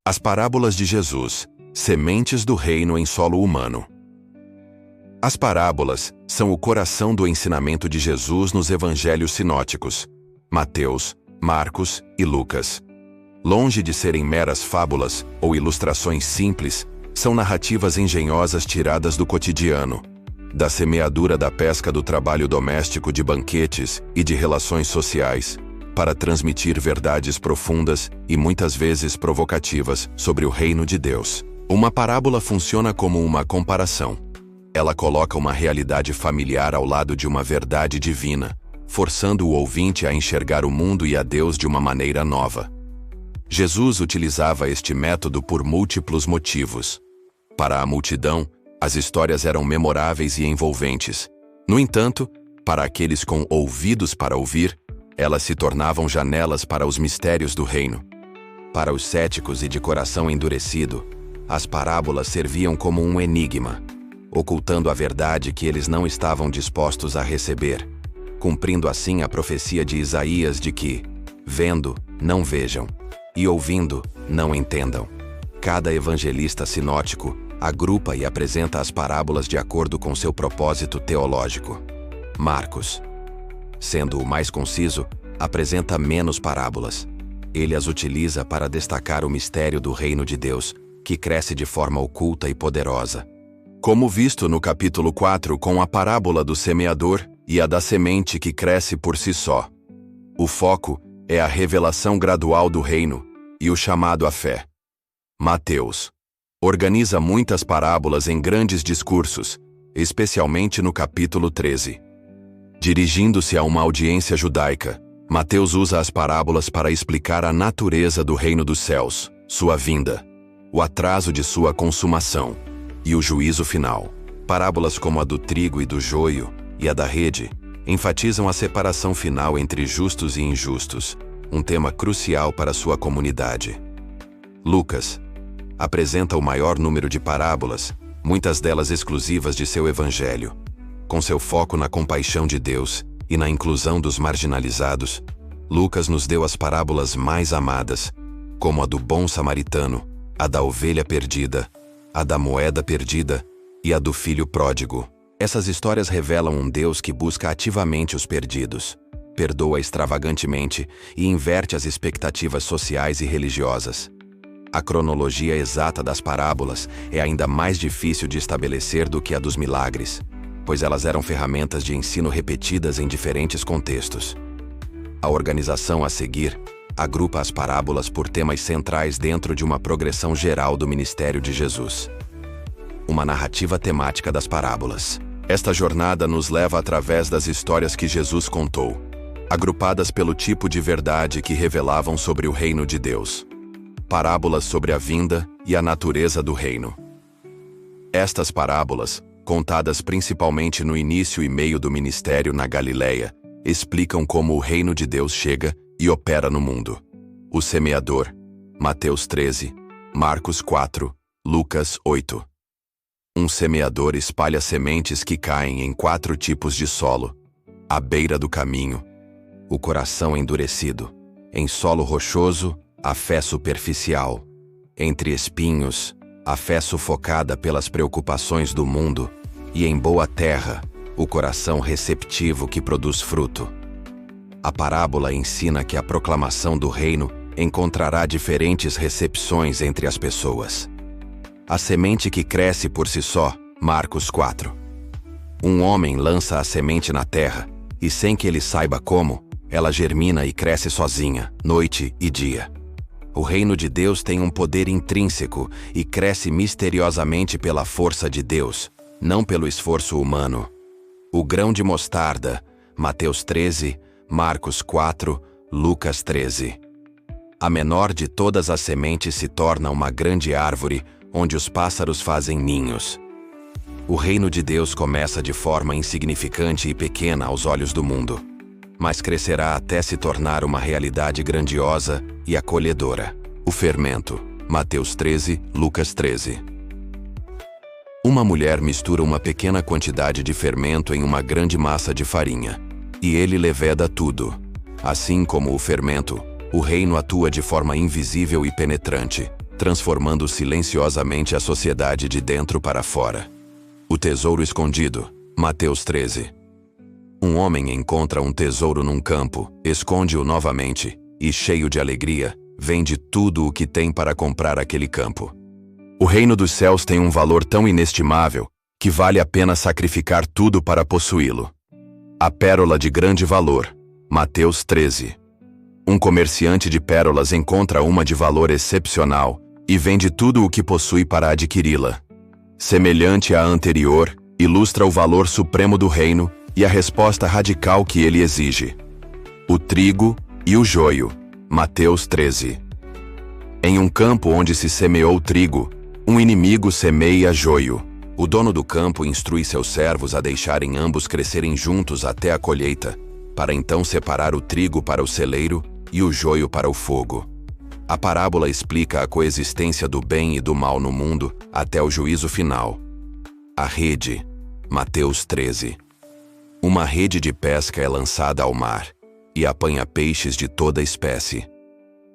As parábolas de Jesus, sementes do reino em solo humano. As parábolas são o coração do ensinamento de Jesus nos evangelhos sinóticos, Mateus, Marcos e Lucas. Longe de serem meras fábulas ou ilustrações simples, são narrativas engenhosas tiradas do cotidiano, da semeadura da pesca do trabalho doméstico de banquetes e de relações sociais, para transmitir verdades profundas e muitas vezes provocativas sobre o reino de Deus. Uma parábola funciona como uma comparação. Ela coloca uma realidade familiar ao lado de uma verdade divina, forçando o ouvinte a enxergar o mundo e a Deus de uma maneira nova. Jesus utilizava este método por múltiplos motivos. Para a multidão, as histórias eram memoráveis e envolventes. No entanto, para aqueles com ouvidos para ouvir, elas se tornavam janelas para os mistérios do reino. Para os céticos e de coração endurecido, as parábolas serviam como um enigma, ocultando a verdade que eles não estavam dispostos a receber, cumprindo assim a profecia de Isaías de que, vendo, não vejam, e ouvindo, não entendam. Cada evangelista sinótico agrupa e apresenta as parábolas de acordo com seu propósito teológico. Marcos, sendo o mais conciso, apresenta menos parábolas. Ele as utiliza para destacar o mistério do reino de Deus, que cresce de forma oculta e poderosa. Como visto no capítulo 4 com a parábola do semeador e a da semente que cresce por si só. O foco é a revelação gradual do reino e o chamado à fé. Mateus organiza muitas parábolas em grandes discursos, especialmente no capítulo 13. Dirigindo-se a uma audiência judaica, Mateus usa as parábolas para explicar a natureza do reino dos céus, sua vinda, o atraso de sua consumação e o juízo final. Parábolas como a do trigo e do joio e a da rede enfatizam a separação final entre justos e injustos, um tema crucial para sua comunidade. Lucas apresenta o maior número de parábolas, muitas delas exclusivas de seu evangelho. Com seu foco na compaixão de Deus e na inclusão dos marginalizados, Lucas nos deu as parábolas mais amadas, como a do bom samaritano, a da ovelha perdida, a da moeda perdida e a do filho pródigo. Essas histórias revelam um Deus que busca ativamente os perdidos, perdoa extravagantemente e inverte as expectativas sociais e religiosas. A cronologia exata das parábolas é ainda mais difícil de estabelecer do que a dos milagres, pois elas eram ferramentas de ensino repetidas em diferentes contextos. A organização a seguir agrupa as parábolas por temas centrais dentro de uma progressão geral do ministério de Jesus. Uma narrativa temática das parábolas. Esta jornada nos leva através das histórias que Jesus contou, agrupadas pelo tipo de verdade que revelavam sobre o reino de Deus. Parábolas sobre a vinda e a natureza do reino. Estas parábolas, contadas principalmente no início e meio do ministério na Galileia, explicam como o reino de Deus chega e opera no mundo. O semeador, Mateus 13, Marcos 4, Lucas 8. Um semeador espalha sementes que caem em 4 tipos de solo: à beira do caminho, o coração endurecido; em solo rochoso, a fé superficial; entre espinhos, a fé sufocada pelas preocupações do mundo; e em boa terra, o coração receptivo que produz fruto. A parábola ensina que a proclamação do reino encontrará diferentes recepções entre as pessoas. A semente que cresce por si só, Marcos 4. Um homem lança a semente na terra, e sem que ele saiba como, ela germina e cresce sozinha, noite e dia. O reino de Deus tem um poder intrínseco e cresce misteriosamente pela força de Deus, não pelo esforço humano. O grão de mostarda, Mateus 13, Marcos 4, Lucas 13. A menor de todas as sementes se torna uma grande árvore onde os pássaros fazem ninhos. O reino de Deus começa de forma insignificante e pequena aos olhos do mundo, mas crescerá até se tornar uma realidade grandiosa e acolhedora. O fermento, Mateus 13, Lucas 13. Uma mulher mistura uma pequena quantidade de fermento em uma grande massa de farinha, e ele leveda tudo. Assim como o fermento, o reino atua de forma invisível e penetrante, transformando silenciosamente a sociedade de dentro para fora. O tesouro escondido. Mateus 13. Um homem encontra um tesouro num campo, esconde-o novamente, e cheio de alegria, vende tudo o que tem para comprar aquele campo. O reino dos céus tem um valor tão inestimável que vale a pena sacrificar tudo para possuí-lo. A pérola de grande valor. Mateus 13. Um comerciante de pérolas encontra uma de valor excepcional e vende tudo o que possui para adquiri-la. Semelhante à anterior, ilustra o valor supremo do reino e a resposta radical que ele exige. O trigo e o joio. Mateus 13. Em um campo onde se semeou trigo, um inimigo semeia joio. O dono do campo instrui seus servos a deixarem ambos crescerem juntos até a colheita, para então separar o trigo para o celeiro e o joio para o fogo. A parábola explica a coexistência do bem e do mal no mundo até o juízo final. A rede. Mateus 13. Uma rede de pesca é lançada ao mar e apanha peixes de toda espécie.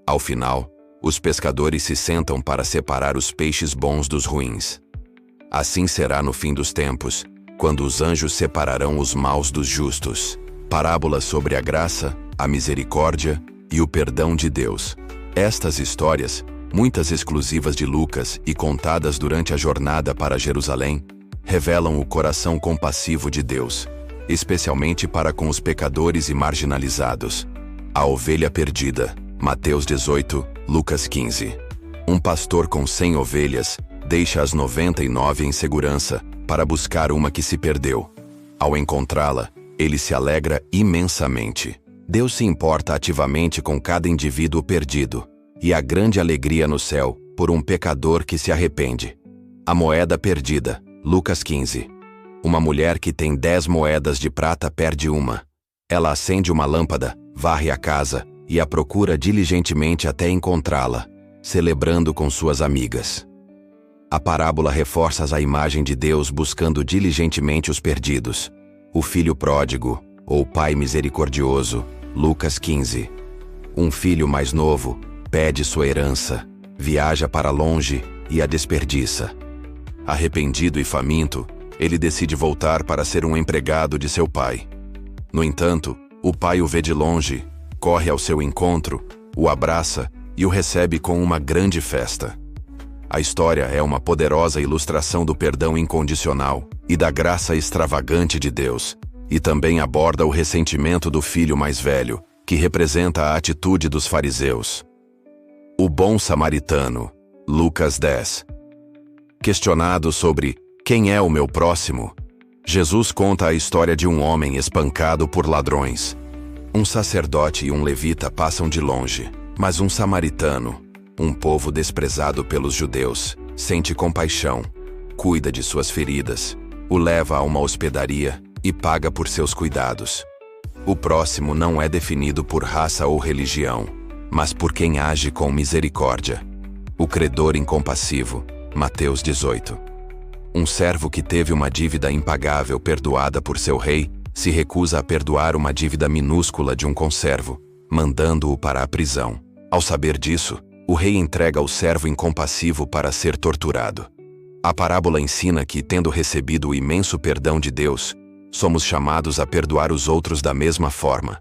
Ao final, os pescadores se sentam para separar os peixes bons dos ruins. Assim será no fim dos tempos, quando os anjos separarão os maus dos justos. Parábola sobre a graça, a misericórdia e o perdão de Deus. Estas histórias, muitas exclusivas de Lucas e contadas durante a jornada para Jerusalém, revelam o coração compassivo de Deus, especialmente para com os pecadores e marginalizados. A ovelha perdida. Mateus 18, Lucas 15. Um pastor com 100 ovelhas deixa as 99 em segurança para buscar uma que se perdeu. Ao encontrá-la, ele se alegra imensamente. Deus se importa ativamente com cada indivíduo perdido, e há grande alegria no céu por um pecador que se arrepende. A moeda perdida. Lucas 15. Uma mulher que tem 10 moedas de prata perde uma. Ela acende uma lâmpada, varre a casa e a procura diligentemente até encontrá-la, celebrando com suas amigas. A parábola reforça a imagem de Deus buscando diligentemente os perdidos. O filho pródigo, ou pai misericordioso. Lucas 15. Um filho mais novo pede sua herança, viaja para longe e a desperdiça. Arrependido e faminto, ele decide voltar para ser um empregado de seu pai. No entanto, o pai o vê de longe, corre ao seu encontro, o abraça e o recebe com uma grande festa. A história é uma poderosa ilustração do perdão incondicional e da graça extravagante de Deus, e também aborda o ressentimento do filho mais velho, que representa a atitude dos fariseus. O bom samaritano. Lucas 10. Questionado sobre quem é o meu próximo, Jesus conta a história de um homem espancado por ladrões. Um sacerdote e um levita passam de longe, mas um samaritano, um povo desprezado pelos judeus, sente compaixão, cuida de suas feridas, o leva a uma hospedaria e paga por seus cuidados. O próximo não é definido por raça ou religião, mas por quem age com misericórdia. O credor incompassivo. Mateus 18. Um servo que teve uma dívida impagável perdoada por seu rei se recusa a perdoar uma dívida minúscula de um conservo, mandando-o para a prisão. Ao saber disso, o rei entrega o servo incompassivo para ser torturado. A parábola ensina que, tendo recebido o imenso perdão de Deus, somos chamados a perdoar os outros da mesma forma.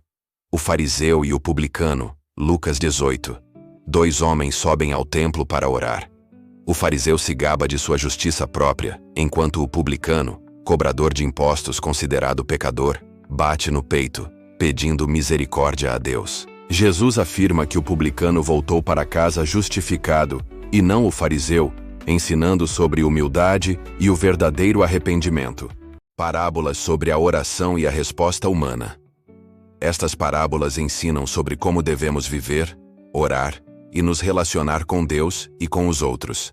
O fariseu e o publicano. Lucas 18. 2 homens sobem ao templo para orar. O fariseu se gaba de sua justiça própria, enquanto o publicano, cobrador de impostos considerado pecador, bate no peito, pedindo misericórdia a Deus. Jesus afirma que o publicano voltou para casa justificado, e não o fariseu, ensinando sobre humildade e o verdadeiro arrependimento. Parábolas sobre a oração e a resposta humana. Estas parábolas ensinam sobre como devemos viver, orar e nos relacionar com Deus e com os outros.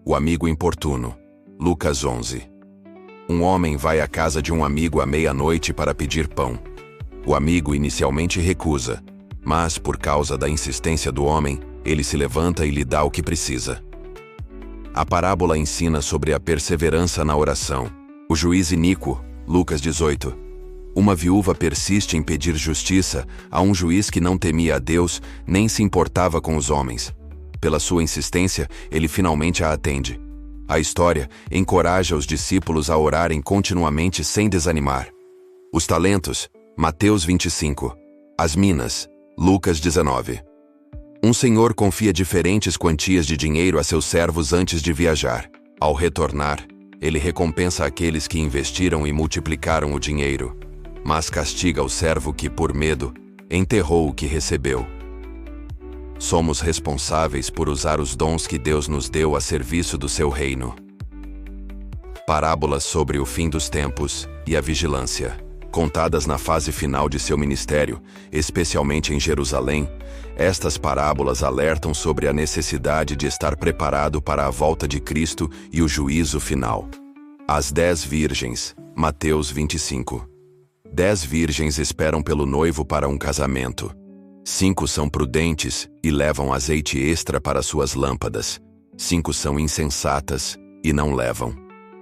O amigo importuno. Lucas 11. Um homem vai à casa de um amigo à meia-noite para pedir pão. O amigo inicialmente recusa, mas, por causa da insistência do homem, ele se levanta e lhe dá o que precisa. A parábola ensina sobre a perseverança na oração. O juiz iníquo. Lucas 18. Uma viúva persiste em pedir justiça a um juiz que não temia a Deus nem se importava com os homens. pela sua insistência, ele finalmente a atende. A história encoraja os discípulos a orarem continuamente sem desanimar. Os talentos, Mateus 25. As minas, Lucas 19. Um senhor confia diferentes quantias de dinheiro a seus servos antes de viajar. Ao retornar, ele recompensa aqueles que investiram e multiplicaram o dinheiro, mas castiga o servo que, por medo, enterrou o que recebeu. Somos responsáveis por usar os dons que Deus nos deu a serviço do seu reino. Parábolas sobre o fim dos tempos e a vigilância. Contadas na fase final de seu ministério, especialmente em Jerusalém, estas parábolas alertam sobre a necessidade de estar preparado para a volta de Cristo e o juízo final. As 10 virgens, Mateus 25. 10 virgens esperam pelo noivo para um casamento. 5 são prudentes e levam azeite extra para suas lâmpadas. 5 são insensatas e não levam.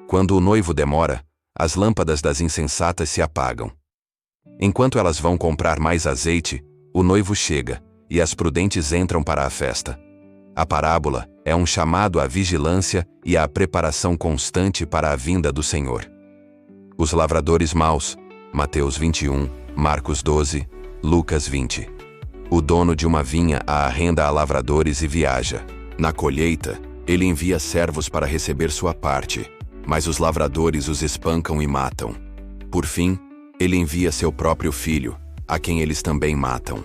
Quando o noivo demora, as lâmpadas das insensatas se apagam. Enquanto elas vão comprar mais azeite, o noivo chega e as prudentes entram para a festa. A parábola é um chamado à vigilância e à preparação constante para a vinda do Senhor. Os lavradores maus, Mateus 21, Marcos 12, Lucas 20. O dono de uma vinha a arrenda a lavradores e viaja. Na colheita, ele envia servos para receber sua parte, mas os lavradores os espancam e matam. Por fim, ele envia seu próprio filho, a quem eles também matam.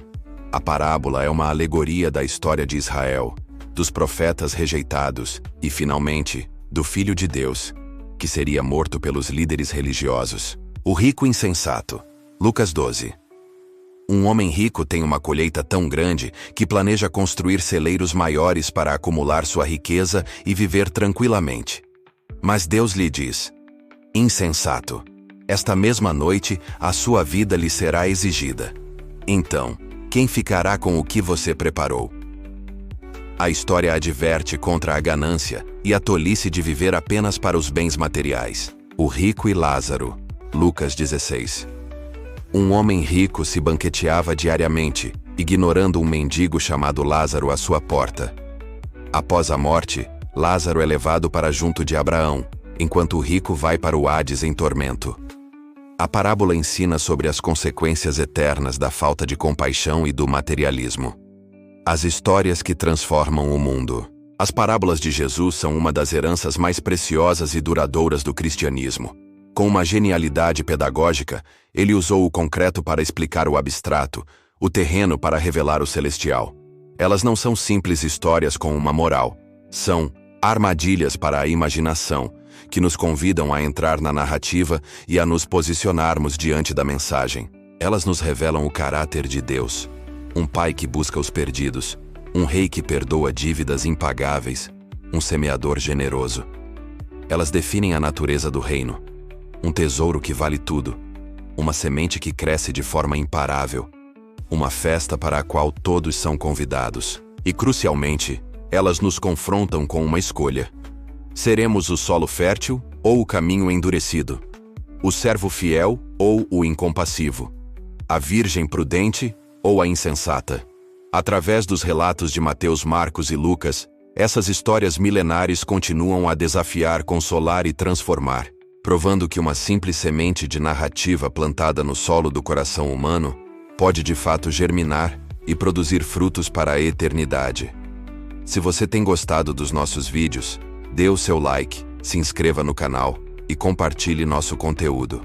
A parábola é uma alegoria da história de Israel, dos profetas rejeitados e, finalmente, do Filho de Deus, que seria morto pelos líderes religiosos. O rico insensato. Lucas 12. Um homem rico tem uma colheita tão grande que planeja construir celeiros maiores para acumular sua riqueza e viver tranquilamente. Mas Deus lhe diz: insensato, esta mesma noite a sua vida lhe será exigida. Então, quem ficará com o que você preparou? A história adverte contra a ganância e a tolice de viver apenas para os bens materiais. O rico e Lázaro. Lucas 16. Um homem rico se banqueteava diariamente, ignorando um mendigo chamado Lázaro à sua porta. Após a morte, Lázaro é levado para junto de Abraão, enquanto o rico vai para o Hades em tormento. A parábola ensina sobre as consequências eternas da falta de compaixão e do materialismo. As histórias que transformam o mundo. As parábolas de Jesus são uma das heranças mais preciosas e duradouras do cristianismo. Com uma genialidade pedagógica, ele usou o concreto para explicar o abstrato, o terreno para revelar o celestial. Elas não são simples histórias com uma moral. São armadilhas para a imaginação, que nos convidam a entrar na narrativa e a nos posicionarmos diante da mensagem. Elas nos revelam o caráter de Deus. Um pai que busca os perdidos, um rei que perdoa dívidas impagáveis, um semeador generoso. Elas definem a natureza do reino. Um tesouro que vale tudo, uma semente que cresce de forma imparável, uma festa para a qual todos são convidados. E, crucialmente, elas nos confrontam com uma escolha. Seremos o solo fértil ou o caminho endurecido? O servo fiel ou o incompassivo? A virgem prudente ou a insensata? Através dos relatos de Mateus, Marcos e Lucas, essas histórias milenares continuam a desafiar, consolar e transformar, provando que uma simples semente de narrativa plantada no solo do coração humano pode de fato germinar e produzir frutos para a eternidade. Se você tem gostado dos nossos vídeos, dê o seu like, se inscreva no canal e compartilhe nosso conteúdo.